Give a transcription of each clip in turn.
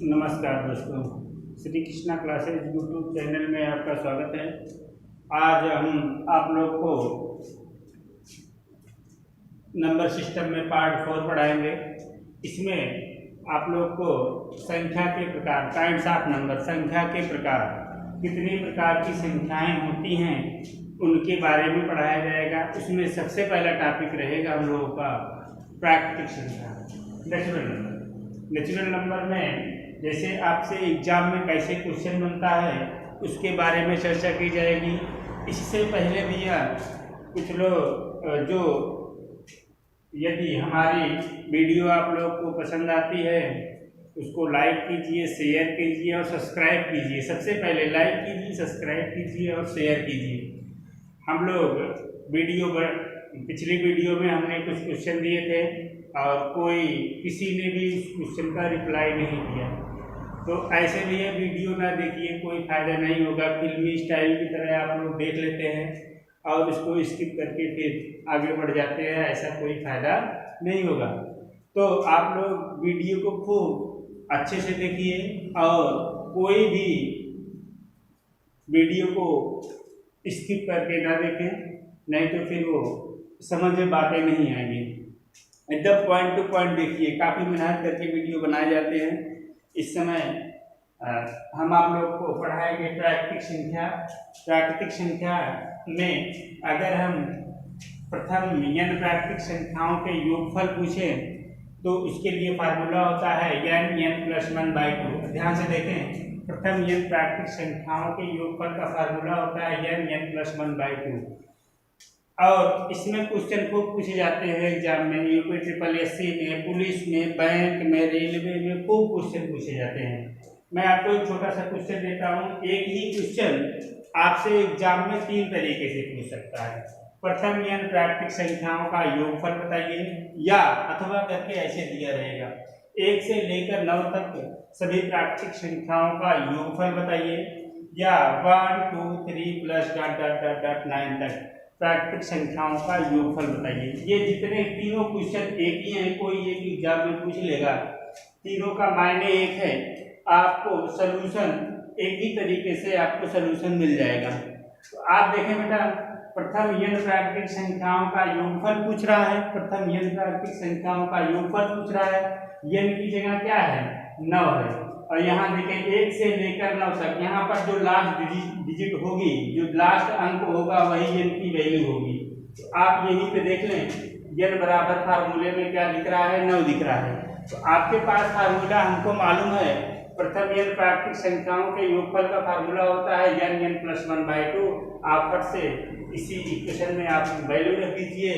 नमस्कार दोस्तों, Shri Krishna classes YouTube channel में आपका स्वागत है। आज हम आप लोग को नंबर सिस्टम में पार्ट 4 पढ़ाएंगे। इसमें आप लोग को संख्या के प्रकार, काइंड्स ऑफ नंबर, संख्या के प्रकार, कितनी प्रकार की संख्याएं होती हैं उनके बारे में पढ़ाया जाएगा। उसमें सबसे पहला टॉपिक रहेगा हम लोगों का प्राकृतिक संख्या, नेचुरल नंबर। नेचुरल नंबर में जैसे आपसे एग्जाम में कैसे क्वेश्चन बनता है उसके बारे में चर्चा की जाएगी। इससे पहले भैया कुछ लोग जो यदि हमारी वीडियो आप लोग को पसंद आती है उसको लाइक कीजिए, शेयर कीजिए और सब्सक्राइब कीजिए। सबसे पहले लाइक कीजिए, सब्सक्राइब कीजिए और शेयर कीजिए। हम लोग पिछली वीडियो में हमने कुछ क्वेश्चन दिए थे और किसी ने भी उस क्वेश्चन का रिप्लाई नहीं दिया, तो ऐसे भी ये वीडियो ना देखिए, कोई फ़ायदा नहीं होगा। फिल्मी स्टाइल की तरह आप लोग देख लेते हैं और उसको स्किप करके फिर आगे बढ़ जाते हैं, ऐसा कोई फ़ायदा नहीं होगा। तो आप लोग वीडियो को खूब अच्छे से देखिए और कोई भी वीडियो को स्किप करके ना देखें, नहीं तो फिर वो समझ में बातें नहीं आएंगी। एकदम पॉइंट टू पॉइंट देखिए। काफ़ी मेहनत करके वीडियो बनाए जाते हैं। इस समय हम आप लोग को पढ़ाएंगे प्राकृतिक संख्या। प्राकृतिक संख्या में अगर हम प्रथम n प्राकृतिक संख्याओं के योगफल पूछें तो उसके लिए फार्मूला होता है n+1/2। ध्यान से देखें, प्रथम n प्राकृतिक संख्याओं के योगफल का फार्मूला होता है n+1/2। और इसमें क्वेश्चन खूब पूछे जाते हैं एग्जाम में, यूपी SSC में, पुलिस में, बैंक में, रेलवे में खूब क्वेश्चन पूछे जाते हैं। मैं आपको एक छोटा सा क्वेश्चन देता हूँ। एक ही क्वेश्चन आपसे एग्जाम में 3 तरीके से पूछ सकता है। प्रथम n प्राकृतिक संख्याओं का योगफल बताइए, या अथवा करके ऐसे दिया रहेगा 1 से लेकर 9 तक सभी प्राकृतिक संख्याओं का योगफल बताइए, या 1 2 3 प्लस ... 9 तक प्राकृतिक संख्याओं का योगफल बताइए। ये जितने तीनों क्वेश्चन एक ही हैं, कोई एक एग्जाम में पूछ लेगा। तीनों का मायने एक है, आपको सलूशन एक ही तरीके से आपको सलूशन मिल जाएगा। तो आप देखें बेटा, प्रथम n प्राकृतिक संख्याओं का योगफल पूछ रहा है। प्रथम n प्राकृतिक संख्याओं का योगफल पूछ रहा है। n की जगह क्या है? 9 है। और यहाँ देखें 1 से लेकर 9 तक, यहाँ पर जो लास्ट डिजिट होगी, जो लास्ट अंक होगा, वही n की वैल्यू होगी। तो आप यहीं पे देख लें, n बराबर फार्मूले में क्या दिख रहा है? 9 दिख रहा है। तो आपके पास फार्मूला हमको मालूम है, प्रथम n प्राकृतिक संख्याओं के योगफल का फार्मूला होता है n+1/2। आप फट से इसी इक्वेशन में आप वैल्यू रख दीजिए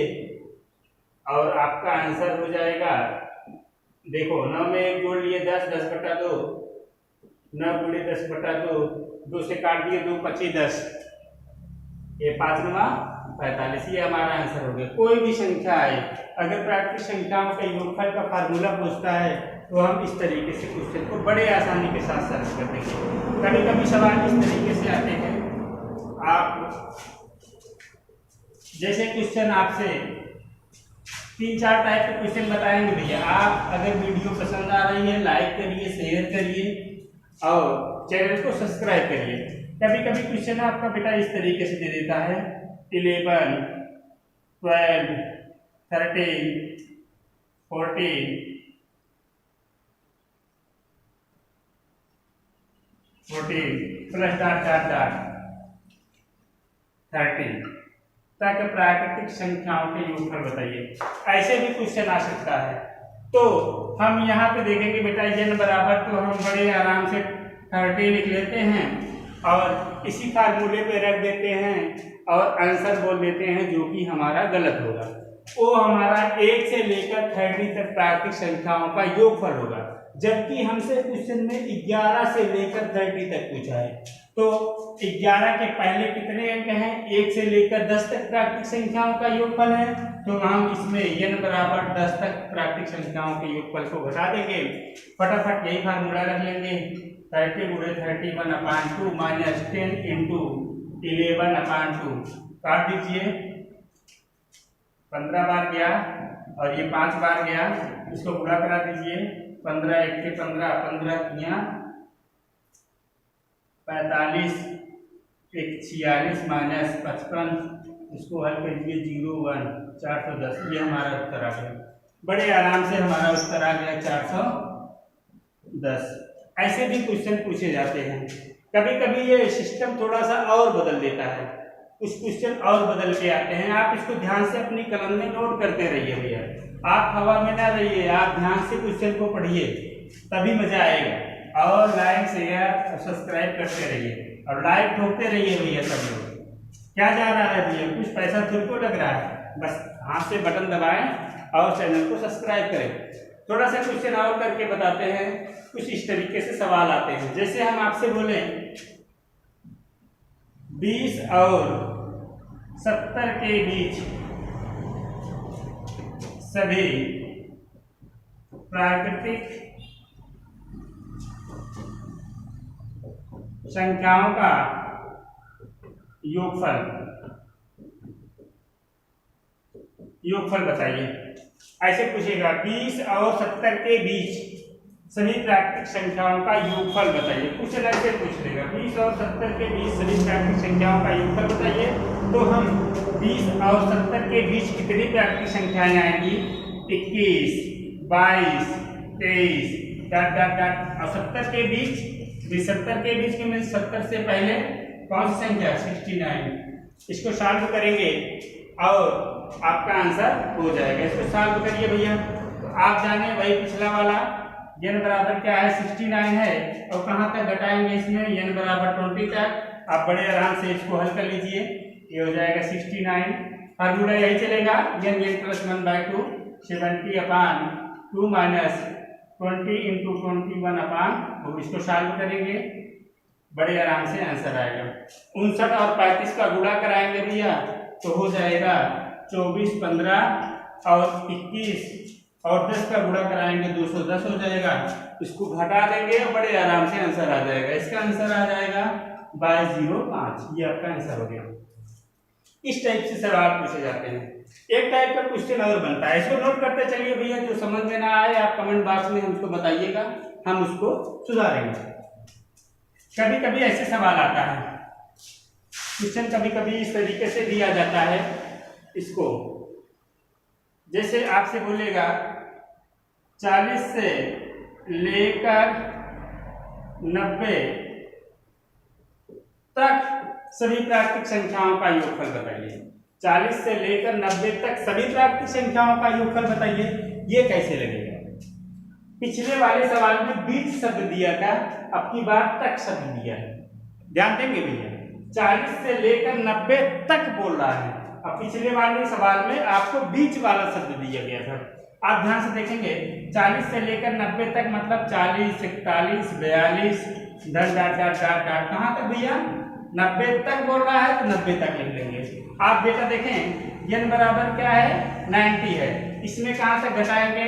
और आपका आंसर हो जाएगा। देखो 9 में 1 जोड़ लिए 10, 10/2, 9 गुणे 10/2, 2 से काट दिए 2 25 10, ये 5 9 45, ये हमारा आंसर हो गया। कोई भी संख्या आए, अगर प्राकृतिक संख्याओं के योगफल का फार्मूला पूछता है तो हम इस तरीके से क्वेश्चन को बड़े आसानी के साथ सॉल्व कर देंगे। कभी कभी सवाल इस तरीके से आते हैं, आप जैसे क्वेश्चन आपसे 3-4 टाइप के क्वेश्चन बताएंगे भैया। आप अगर वीडियो पसंद आ रही है, लाइक करिए, शेयर करिए और चैनल को सब्सक्राइब करिए। कभी कभी क्वेश्चन आपका बेटा इस तरीके से दे देता है 11 12 13 14 प्लस ... 30 तक प्राकृतिक संख्याओं के योगफल बताइए। ऐसे भी क्वेश्चन आ सकता है। तो हम यहाँ पे देखेंगे बेटा, n बराबर तो हम बड़े आराम से 30 लिख लेते हैं और इसी फार्मूले पे रख देते हैं और आंसर बोल देते हैं, जो कि हमारा गलत होगा। वो हमारा 1 से लेकर 30 तक प्राकृतिक संख्याओं का योगफल होगा, जबकि हमसे क्वेश्चन में 11 से लेकर 30 तक पूछा है। तो 11 के पहले कितने अंक हैं? 1 से लेकर 10 तक प्राकृतिक संख्याओं का योगफल है, तो हम इसमें n बराबर 10 तक प्राकृतिक संख्याओं के योगफल को घटा देंगे। फटाफट यही फार्मूला रख लेंगे, 30 गुणे 31/2 माइनस 10 इंटू 11/2। काट दीजिए, 15 बार गया और ये 5 बार गया, इसको पूरा करा दीजिए। 15 एक के 15, 15 किया 45, एक 46 माइनस 55, इसको हल कीजिए 0 1 410। ये हमारा उत्तर आ गया। बड़े आराम से हमारा उत्तर आ गया 410। ऐसे भी क्वेश्चन पूछे जाते हैं। कभी कभी ये सिस्टम थोड़ा सा और बदल देता है, कुछ क्वेश्चन और बदल के आते हैं। आप इसको ध्यान से अपनी कलम में नोट करते रहिए भैया, आप हवा में ना रहिए, आप ध्यान से क्वेश्चन को पढ़िए, तभी मजा आएगा। और लाइक शेयर सब्सक्राइब करते रहिए और लाइक ठोकते रहिए भैया। सब लोग क्या जा रहा है भैया, कुछ पैसा तुमको लग रहा है, बस हाथ से बटन दबाएं और चैनल को सब्सक्राइब करें। थोड़ा सा क्वेश्चन और करके बताते हैं। कुछ इस तरीके से सवाल आते हैं, जैसे हम आपसे बोले 20 और 70 के बीच सभी प्राकृतिक संख्याओं का योगफल बताइए। ऐसे पूछेगा 20 और 70 के बीच सभी प्राकृतिक संख्याओं का योगफल बताइए। कुछ ऐसे पूछ लेगा 20 और 70 के बीच सभी प्राकृतिक संख्याओं का योगफल बताइए। तो हम 20 और 70 के बीच कितनी प्राकृतिक संख्याएं आएंगी? 21, 22, 23 डॉट डॉट डॉट। और 70 के बीच, 70 के बीच में 70 से पहले कौन सी संख्या? 69। इसको सॉल्व करेंगे और आपका आंसर हो जाएगा। इसको सॉल्व करिए भैया। तो आप जाने वही पिछला वाला n बराबर क्या है? 69 है। और कहाँ तक घटाएंगे इसमें? n बराबर 20 तक। आप बड़े आराम से इसको हल कर लीजिए, ये हो जाएगा 69। फार्मूला यही चलेगा, n प्लस 1/2 70/2 माइनस 20 इंटू 21/2। इसको सॉल्व करेंगे, बड़े आराम से आंसर आएगा। 59 और 35 का गुणा कराएंगे भैया तो हो जाएगा 24, 15 और 21 और 10 का गुणा कराएंगे 210 हो जाएगा। इसको घटा देंगे और बड़े आराम से आंसर आ जाएगा। इसका आंसर आ जाएगा 2205। ये आपका आंसर हो गया। इस टाइप से सवाल पूछे जाते हैं। एक टाइप का क्वेश्चन और बनता है, इसको नोट करते चलिए भैया। जो समझ में ना आए आप कमेंट बॉक्स में हमको बताइएगा, हम उसको सुधारेंगे। कभी कभी ऐसे सवाल आता है, क्वेश्चन कभी कभी इस तरीके से दिया जाता है इसको, जैसे आपसे बोलेगा 40 से लेकर 90 तक सभी प्राकृतिक संख्याओं का योगफल बताइए। 40 से लेकर 90 तक सभी प्राकृतिक संख्याओं का योगफल बताइए। ये कैसे लगेगा? पिछले वाले सवाल में बीच शब्द दिया था, अब की बार तक शब्द दिया है। ध्यान देंगे भैया, 40 से लेकर 90 तक बोल रहा है। अब पिछले वाले सवाल में आपको बीच वाला शब्द दिया गया था। आप ध्यान से देखेंगे 40 से लेकर 90 तक मतलब 40, 41, 42 डॉट डॉट डॉट डॉट। कहाँ तक भैया? 90 तक बोल रहा है तो 90 तक लिख लेंगे। आप बेटा देखें n बराबर क्या है? 90 है। इसमें कहाँ तक घटाएंगे?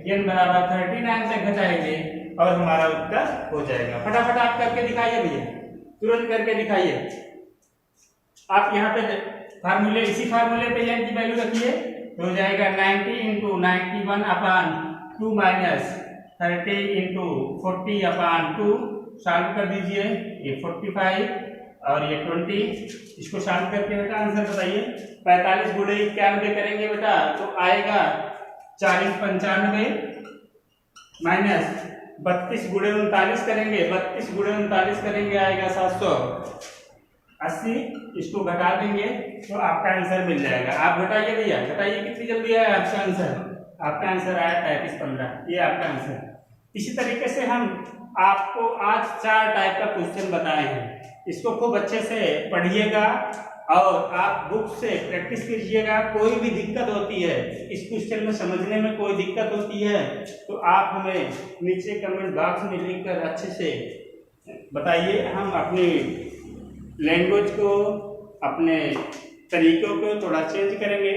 n बराबर 39 तक घटाएंगे और हमारा उत्तर हो जाएगा। फटाफट आप करके दिखाइए भैया, तुरंत करके दिखाइए। आप यहाँ पे फार्मूले, इसी फार्मूले पे n की वैल्यू रखिए तो हो जाएगा 90 इंटू 91/2 माइनस 30 इंटू 40/2। सॉल्व कर दीजिए, ये 45 और ये 20। इसको सॉल्व करके बेटा आंसर बताइए। 45 गुणे 91 करेंगे बेटा तो आएगा 40 95 माइनस 32 गुणे 39 करेंगे, 32 गुणे 39 करेंगे आएगा 780। इसको घटा देंगे तो आपका आंसर मिल जाएगा। आप घटाइए भैया, घटाइए कितनी जल्दी है आपका आंसर? आपका आंसर आया 3515। ये आपका आंसर। इसी तरीके से हम आपको आज 4 टाइप का क्वेश्चन बताए हैं। इसको खूब अच्छे से पढ़िएगा और आप बुक से प्रैक्टिस कीजिएगा। कोई भी दिक्कत होती है, इस क्वेश्चन में समझने में कोई दिक्कत होती है तो आप हमें नीचे कमेंट बॉक्स में लिखकर अच्छे से बताइए। हम अपनी लैंग्वेज को, अपने तरीकों को थोड़ा चेंज करेंगे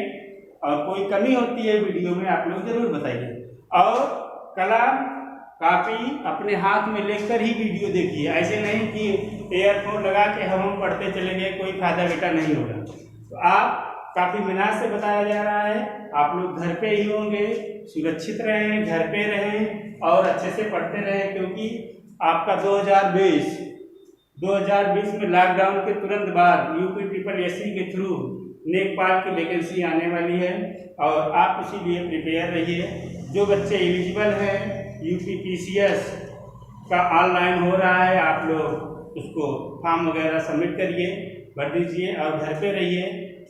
और कोई कमी होती है वीडियो में आप लोग जरूर बताइए। और कलम कॉपी अपने हाथ में लेकर ही वीडियो देखिए, ऐसे नहीं कि एयरफोन लगा के हम पढ़ते चलेंगे, कोई फायदा बेटा नहीं होगा। तो आप काफ़ी मेहनत से बताया जा रहा है। आप लोग घर पे ही होंगे, सुरक्षित रहें, घर पे रहें और अच्छे से पढ़ते रहें, क्योंकि आपका 2020 में लॉकडाउन के तुरंत बाद UPSSC के थ्रू लेखपाल की वैकेंसी आने वाली है और आप इसीलिए प्रिपेयर रहिए। जो बच्चे एलिजिबल हैं, UPPCS का ऑनलाइन हो रहा है, आप लोग उसको फॉर्म वगैरह सबमिट करिए, भर दीजिए और घर पे रहिए,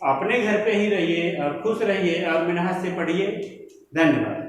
अपने घर पे ही रहिए और खुश रहिए और मेहनत से पढ़िए। धन्यवाद।